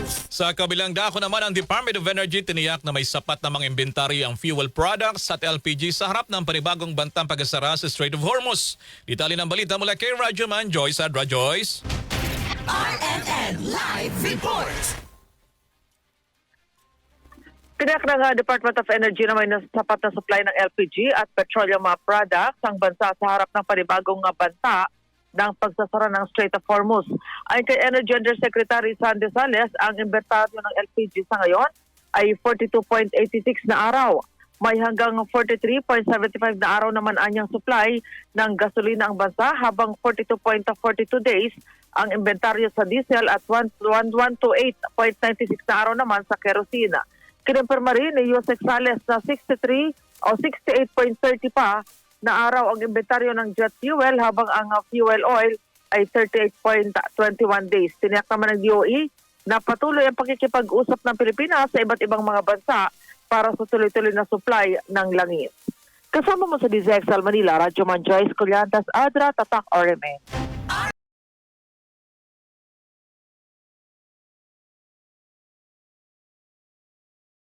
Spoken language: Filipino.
Sa kabilang dako naman, ang Department of Energy tiniyak na may sapat na mga inventaryo ang fuel products at LPG sa harap ng panibagong bantang pag-asara sa Strait of Hormuz. Detalye ng balita mula kay Radyoman Joyce Adra. Joyce. RNN Live Report. Tiniyak ng Department of Energy na may sapat na supply ng LPG at petroleum products ang bansa sa harap ng panibagong banta ng pagsasara ng Strait of Hormuz. Ayon kay Energy Undersecretary Sandy Sales, ang inventaryo ng LPG sa ngayon ay 42.86 na araw. May hanggang 43.75 na araw naman anyang supply ng gasolina ang bansa, habang 42.42 days ang inventaryo sa diesel at 1128.96 na araw naman sa kerosina. Kinumpirma rin ni Yusek Sales na 63 o 68.30 pa na araw ang inventaryo ng jet fuel, habang ang fuel oil ay 38.21 days. Tiniyak naman ng DOE na patuloy ang pakikipag-usap ng Pilipinas sa iba't ibang mga bansa para sa tuloy-tuloy na supply ng langis. Kasama mo sa DZXL Manila, Radyoman Joyce Collantas Adra, Tatak RMN.